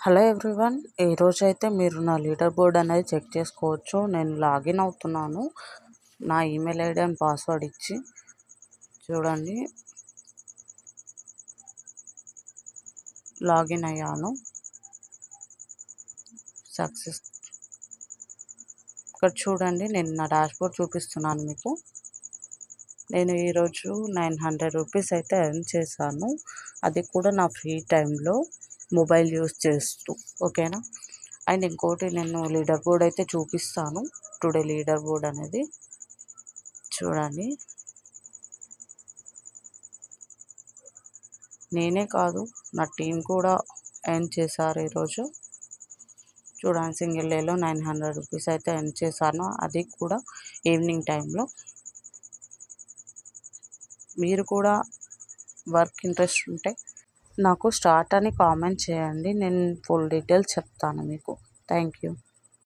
Hello everyone, ఈరోజైతే మీరు నా లీడర్ బోర్డ్ అనేది చెక్ చేసుకోవచ్చు. నేను లాగిన్ అవుతున్నాను నా ఈమెయిల్ ఐడి అండ్ పాస్వర్డ్ ఇచ్చి. చూడండి, లాగిన్ అయ్యాను. సక్సెస్. ఇక్కడ చూడండి, నేను నా డాష్బోర్డ్ చూపిస్తున్నాను మీకు. నేను ఈరోజు 900 రూపీస్ అయితే ఎర్న్ చేశాను, అది కూడా నా ఫ్రీ టైంలో మొబైల్ యూస్ చేస్తూ. ఓకేనా. అండ్ ఇంకోటి, నేను లీడర్ బోర్డ్ అయితే చూపిస్తాను. టుడే లీడర్ బోర్డ్ అనేది చూడండి. నేనే కాదు, నా టీం కూడా ఎర్న్ చేశారు ఈరోజు. చూడండి, సింగిల్ డేలో 900 రూపీస్ అయితే ఎర్న్ చేశాను, అది కూడా ఈవినింగ్ టైంలో. మీరు కూడా వర్క్ ఇంట్రెస్ట్ ఉంటే నాకు స్టార్ట్ అని కామెంట్ చేయండి, నేను ఫుల్ డీటెయిల్స్ చెప్తాను మీకు. Thank you.